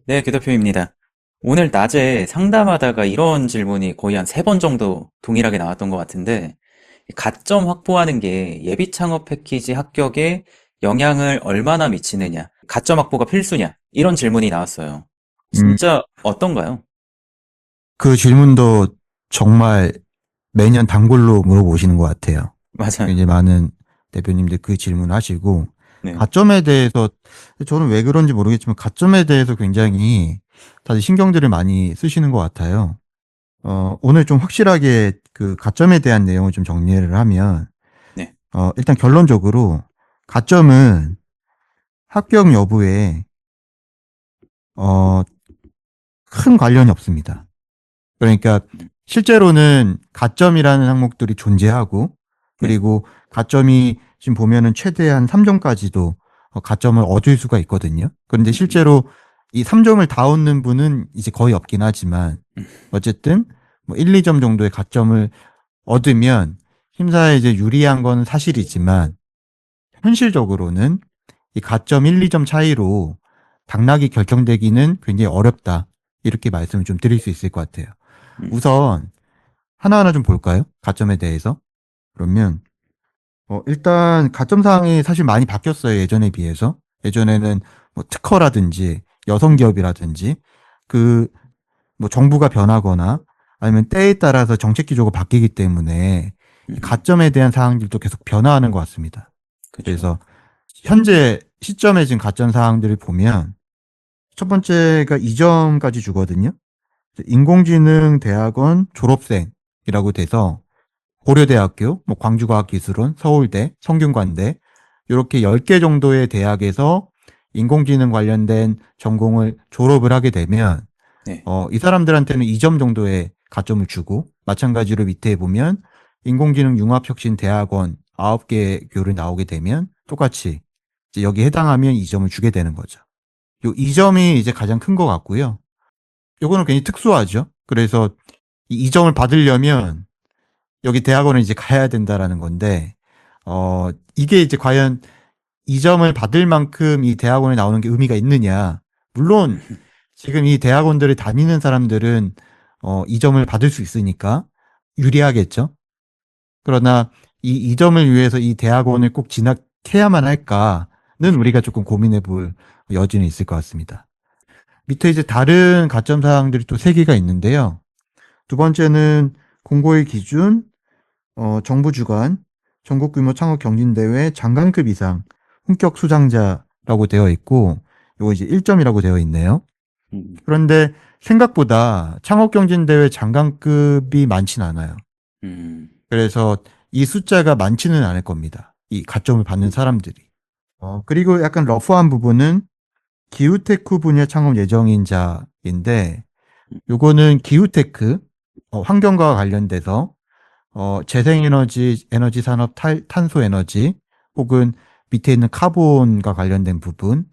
네, 교 대표입니다. 오늘 낮에 상담하다가 이런 질문이 거의 한 세 번 정도 동일하게 나왔던 것 같은데, 가점 확보하는 게 예비 창업 패키지 합격에 영향을 얼마나 미치느냐, 가점 확보가 필수냐, 이런 질문이 나왔어요. 음, 진짜 어떤가요? 그 질문도 정말 매년 단골로 물어보시는 것 같아요. 맞아요. 이제 많은 대표님들 그 질문 하시고, 네. 가점에 대해서, 저는 왜 그런지 모르겠지만, 가점에 대해서 굉장히 다들 신경들을 많이 쓰시는 것 같아요. 오늘 좀 확실하게 그 가점에 대한 내용을 좀 정리를 하면, 네. 일단 결론적으로, 가점은 합격 여부에, 어, 큰 관련이 없습니다. 그러니까 실제로는 가점이라는 항목들이 존재하고 네. 그리고 가점이 지금 보면은 최대한 3점까지도 가점을 얻을 수가 있거든요. 그런데 실제로 이 3점을 다 얻는 분은 이제 거의 없긴 하지만 어쨌든 뭐 1, 2점 정도의 가점을 얻으면 심사에 이제 유리한 건 사실이지만 현실적으로는 이 가점 1, 2점 차이로 당락이 결정되기는 굉장히 어렵다. 이렇게 말씀을 좀 드릴 수 있을 것 같아요. 음. 우선 하나하나 좀 볼까요? 가점에 대해서. 그러면 일단 가점 사항이 사실 많이 바뀌었어요. 예전에 비해서. 예전에는 뭐 특허라든지 여성 기업이라든지 그 뭐 정부가 변하거나 아니면 때에 따라서 정책 기조가 바뀌기 때문에 이 가점에 대한 사항들도 계속 변화하는 것 같습니다. 그죠. 그래서 현재 시점에 지금 가점 사항들을 보면 첫 번째가 2점까지 주거든요. 인공지능 대학원 졸업생이라고 돼서 고려대학교, 뭐 광주과학기술원, 서울대, 성균관대 이렇게 10개 정도의 대학에서 인공지능 관련된 전공을 졸업을 하게 되면 네. 이 사람들한테는 2점 정도의 가점을 주고 마찬가지로 밑에 보면 인공지능 융합혁신대학원 9개 교를 나오게 되면 똑같이 이제 여기 해당하면 2점을 주게 되는 거죠. 요 2점이 이제 가장 큰 것 같고요. 요거는 굉장히 특수하죠. 그래서 이 2점을 받으려면 여기 대학원을 이제 가야 된다라는 건데, 이게 이제 과연 이 점을 받을 만큼 이 대학원에 나오는 게 의미가 있느냐. 물론 지금 이 대학원들을 다니는 사람들은 이 점을 받을 수 있으니까 유리하겠죠. 그러나 이 점을 위해서 이 대학원을 꼭 진학해야만 할까는 우리가 조금 고민해 볼 여지는 있을 것 같습니다. 밑에 이제 다른 가점 사항들이 또 세 개가 있는데요. 두 번째는 공고의 기준, 정부 주관, 전국 규모 창업 경진대회 장관급 이상 본격 수상자라고 되어 있고, 요거 이제 1점이라고 되어 있네요. 음. 그런데 생각보다 창업 경진대회 장관급이 많진 않아요. 음. 그래서 이 숫자가 많지는 않을 겁니다. 이 가점을 받는 사람들이. 그리고 약간 러프한 부분은 기후테크 분야 창업 예정인 자인데, 요거는 기후테크, 환경과 관련돼서 재생에너지, 에너지 산업, 탄소 에너지, 혹은 밑에 있는 카본과 관련된 부분, 음.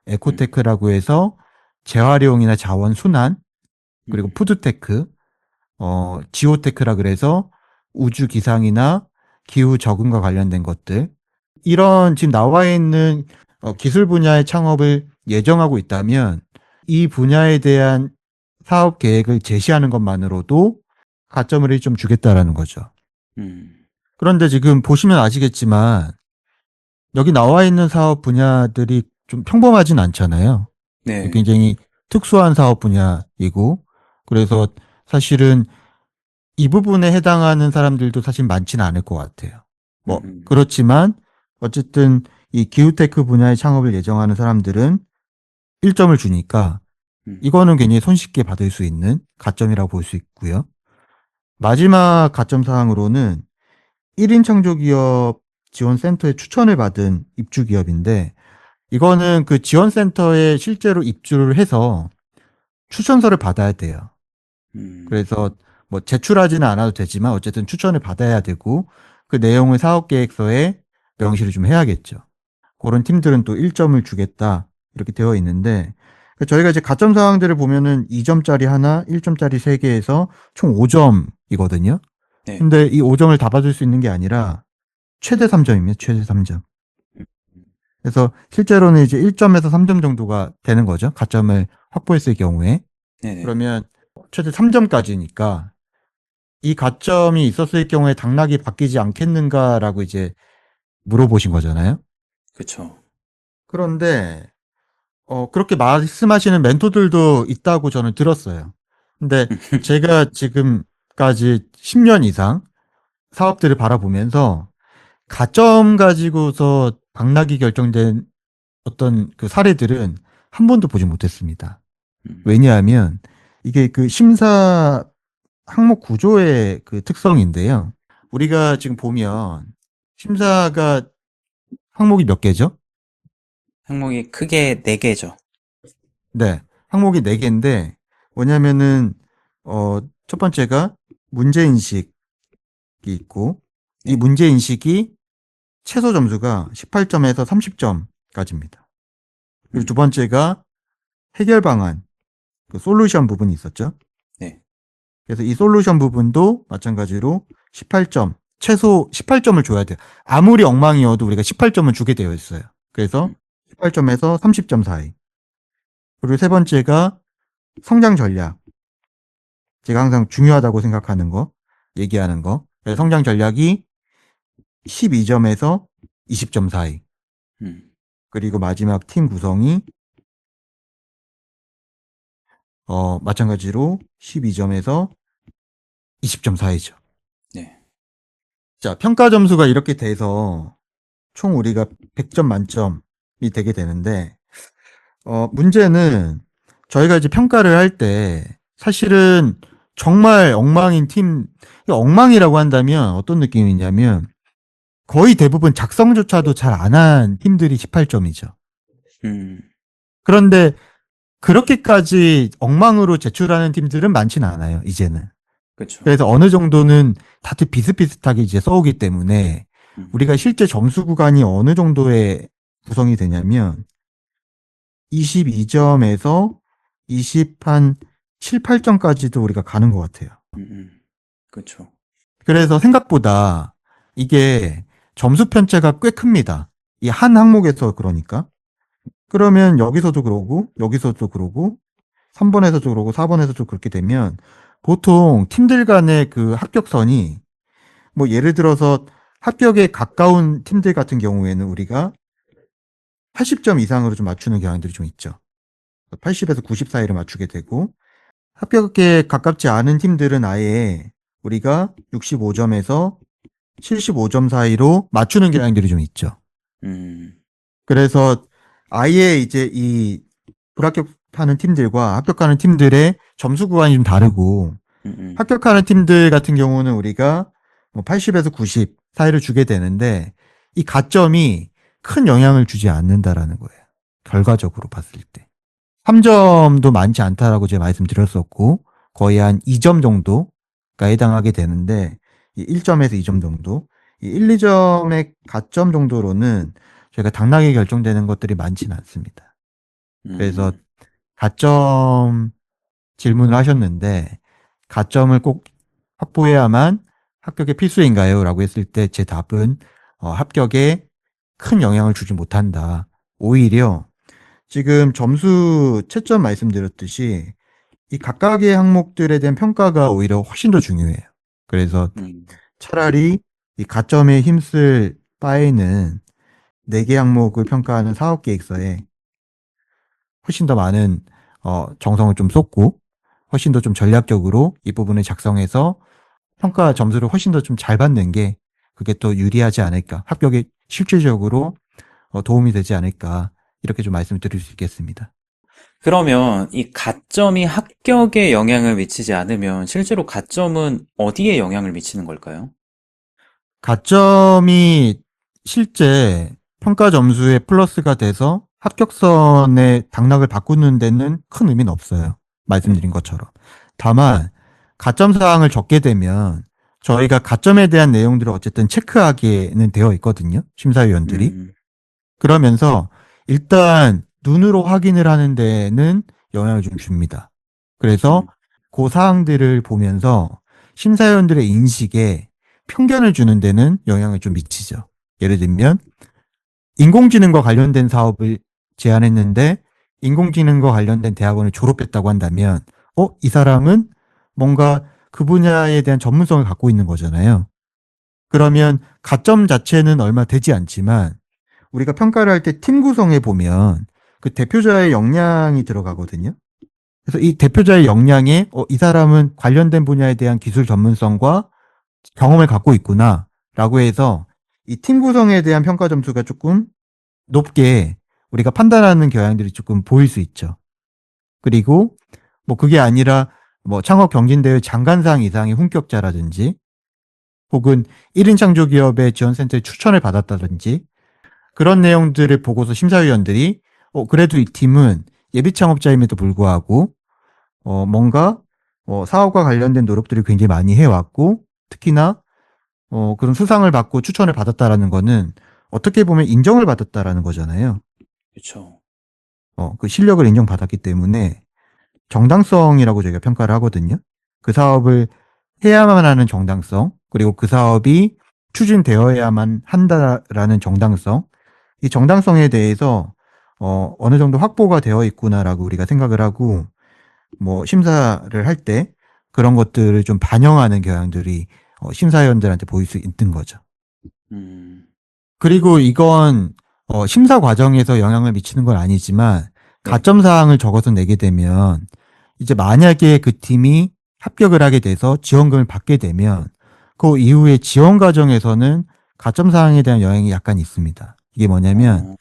에코테크라고 해서 재활용이나 자원 순환, 그리고 음. 푸드테크, 지오테크라 그래서 우주 기상이나 기후 적응과 관련된 것들, 이런 지금 나와 있는 기술 분야의 창업을 예정하고 있다면 이 분야에 대한 사업 계획을 제시하는 것만으로도 가점을 좀 주겠다라는 거죠. 음. 그런데 지금 보시면 아시겠지만 여기 나와 있는 사업 분야들이 좀 평범하진 않잖아요. 네. 굉장히 특수한 사업 분야이고 그래서 사실은 이 부분에 해당하는 사람들도 사실 많지는 않을 것 같아요. 뭐 음. 그렇지만 어쨌든 이 기후테크 분야의 창업을 예정하는 사람들은 1점을 주니까 음. 이거는 굉장히 손쉽게 받을 수 있는 가점이라고 볼 수 있고요. 마지막 가점 사항으로는 1인 창조기업 지원센터에 추천을 받은 입주기업인데 이거는 그 지원센터에 실제로 입주를 해서 추천서를 받아야 돼요. 음. 그래서 뭐 제출하지는 않아도 되지만 어쨌든 추천을 받아야 되고 그 내용을 사업계획서에 명시를 좀 해야겠죠. 그런 팀들은 또 1점을 주겠다 이렇게 되어 있는데 저희가 이제 가점 사항들을 보면은 2점짜리 하나, 1점짜리 3개에서 총 5점이거든요. 네. 근데 이 5점을 다 받을 수 있는 게 아니라 최대 3점입니다. 최대 3점. 음. 그래서 실제로는 이제 1점에서 3점 정도가 되는 거죠. 가점을 확보했을 경우에 네네. 그러면 최대 3점까지니까 이 가점이 있었을 경우에 당락이 바뀌지 않겠는가라고 이제 물어보신 거잖아요. 그쵸. 그런데 그렇게 말씀하시는 멘토들도 있다고 저는 들었어요. 근데 제가 지금까지 10년 이상 사업들을 바라보면서 가점 가지고서 당락이 결정된 어떤 그 사례들은 한 번도 보지 못했습니다. 음, 왜냐하면 이게 그 심사 항목 구조의 그 특성인데요. 우리가 지금 보면 심사가 항목이 몇 개죠? 항목이 크게 4개죠. 네. 항목이 4개인데 뭐냐면은 첫 번째가 문제인식이 있고 이 네. 문제인식이 최소 점수가 18점에서 30점까지입니다. 그리고 두 음, 번째가 해결 방안, 그 솔루션 부분이 있었죠. 네. 그래서 이 솔루션 부분도 마찬가지로 18점, 최소 18점을 줘야 돼요. 아무리 엉망이어도 우리가 18점은 주게 되어 있어요. 그래서 음, 18점에서 30점 사이. 그리고 세 번째가 성장 전략. 제가 항상 중요하다고 생각하는 거, 얘기하는 거. 그래서 성장 전략이 12점에서 20점 사이. 음, 그리고 마지막 팀 구성이 마찬가지로 12점에서 20점 사이죠. 네. 자, 평가 점수가 이렇게 돼서 총 우리가 100점 만점이 되게 되는데, 문제는 저희가 이제 평가를 할 때 사실은 정말 엉망인 팀, 엉망이라고 한다면 어떤 느낌이냐면 거의 대부분 작성조차도 잘 안 한 팀들이 18점이죠. 음, 그런데 그렇게까지 엉망으로 제출하는 팀들은 많지는 않아요, 이제는. 그쵸. 그래서 어느 정도는 다들 비슷비슷하게 이제 써오기 때문에 음, 우리가 실제 점수 구간이 어느 정도의 구성이 되냐면 22점에서 20한 7, 8점까지도 우리가 가는 것 같아요. 그쵸. 그래서 생각보다 이게 점수 편차가 꽤 큽니다. 이 한 항목에서 그러니까. 그러면 여기서도 그러고 여기서도 그러고 3번에서도 그러고 4번에서도 그렇게 되면 보통 팀들 간의 그 합격선이 뭐 예를 들어서 합격에 가까운 팀들 같은 경우에는 우리가 80점 이상으로 좀 맞추는 경향들이 좀 있죠. 80에서 90 사이를 맞추게 되고 합격에 가깝지 않은 팀들은 아예 우리가 65점에서 75점 사이로 맞추는 경향들이 좀 있죠. 음, 그래서 아예 이제 이 불합격하는 팀들과 합격하는 팀들의 점수 구간이 좀 다르고 음, 음, 합격하는 팀들 같은 경우는 우리가 뭐 80에서 90 사이를 주게 되는데 이 가점이 큰 영향을 주지 않는다라는 거예요. 결과적으로 봤을 때. 3점도 많지 않다라고 제가 말씀드렸었고 거의 한 2점 정도가 해당하게 되는데 이 1점에서 2점 정도 이 1, 2점의 가점 정도로는 저희가 당락이 결정되는 것들이 많지는 않습니다. 그래서 음, 가점 질문을 하셨는데 가점을 꼭 확보해야만 합격이 필수인가요? 라고 했을 때 제 답은 합격에 큰 영향을 주지 못한다. 오히려 지금 점수 채점 말씀드렸듯이 이 각각의 항목들에 대한 평가가 오히려 훨씬 더 중요해요. 그래서 음, 차라리 이 가점에 힘쓸 바에는 4개 항목을 평가하는 사업 계획서에 훨씬 더 많은 정성을 좀 쏟고 훨씬 더 좀 전략적으로 이 부분을 작성해서 평가 점수를 훨씬 더 좀 잘 받는 게 그게 또 유리하지 않을까. 합격에 실질적으로 도움이 되지 않을까. 이렇게 좀 말씀을 드릴 수 있겠습니다. 그러면 이 가점이 합격에 영향을 미치지 않으면 실제로 가점은 어디에 영향을 미치는 걸까요? 가점이 실제 평가 점수에 플러스가 돼서 합격선의 당락을 바꾸는 데는 큰 의미는 없어요. 네. 말씀드린 것처럼. 다만 가점 사항을 적게 되면 저희가 가점에 대한 내용들을 어쨌든 체크하게는 되어 있거든요. 심사위원들이. 음, 그러면서 일단 눈으로 확인을 하는 데는 영향을 좀 줍니다. 그래서 음, 그 사항들을 보면서 심사위원들의 인식에 편견을 주는 데는 영향을 좀 미치죠. 예를 들면 인공지능과 관련된 사업을 제안했는데 인공지능과 관련된 대학원을 졸업했다고 한다면, 이 사람은 뭔가 그 분야에 대한 전문성을 갖고 있는 거잖아요. 그러면 가점 자체는 얼마 되지 않지만 우리가 평가를 할 때 팀 구성에 보면 그 대표자의 역량이 들어가거든요. 그래서 이 대표자의 역량에 이 사람은 관련된 분야에 대한 기술 전문성과 경험을 갖고 있구나라고 해서 이 팀 구성에 대한 평가 점수가 조금 높게 우리가 판단하는 경향들이 조금 보일 수 있죠. 그리고 뭐 그게 아니라 뭐 창업 경진대회 장관상 이상의 훈격자라든지 혹은 1인 창조기업의 지원센터에 추천을 받았다든지 그런 내용들을 보고서 심사위원들이 그래도 이 팀은 예비 창업자임에도 불구하고 뭔가 사업과 관련된 노력들을 굉장히 많이 해왔고 특히나 그런 수상을 받고 추천을 받았다라는 거는 어떻게 보면 인정을 받았다라는 거잖아요. 그쵸. 그 실력을 인정받았기 때문에 정당성이라고 저희가 평가를 하거든요. 그 사업을 해야만 하는 정당성, 그리고 그 사업이 추진되어야만 한다라는 정당성, 이 정당성에 대해서 어느 정도 확보가 되어 있구나라고 우리가 생각을 하고 뭐 심사를 할 때 그런 것들을 좀 반영하는 경향들이 심사위원들한테 보일 수 있는 거죠. 음, 그리고 이건 심사 과정에서 영향을 미치는 건 아니지만 네. 가점 사항을 적어서 내게 되면 이제 만약에 그 팀이 합격을 하게 돼서 지원금을 받게 되면 그 이후에 지원 과정에서는 가점 사항에 대한 영향이 약간 있습니다. 이게 뭐냐면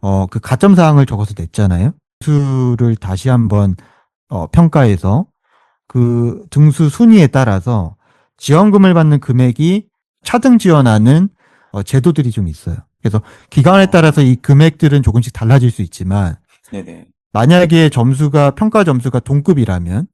어, 그 가점 사항을 적어서 냈잖아요. 수를 다시 한번 평가해서 그 등수 순위에 따라서 지원금을 받는 금액이 차등 지원하는 제도들이 좀 있어요. 그래서 기간에 따라서 이 금액들은 조금씩 달라질 수 있지만 네네. 만약에 평가 점수가 동급이라면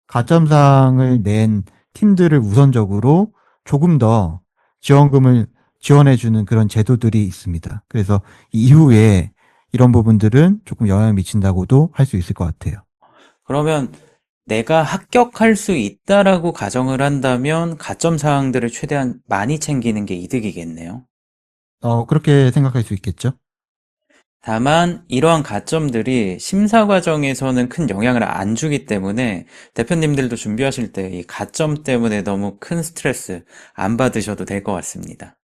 가점상을 낸 팀들을 우선적으로 조금 더 지원금을 지원해주는 그런 제도들이 있습니다. 그래서 이후에 이런 부분들은 조금 영향을 미친다고도 할 수 있을 것 같아요. 그러면 내가 합격할 수 있다라고 가정을 한다면 가점 사항들을 최대한 많이 챙기는 게 이득이겠네요. 그렇게 생각할 수 있겠죠? 다만 이러한 가점들이 심사 과정에서는 큰 영향을 안 주기 때문에 대표님들도 준비하실 때 이 가점 때문에 너무 큰 스트레스 안 받으셔도 될 것 같습니다.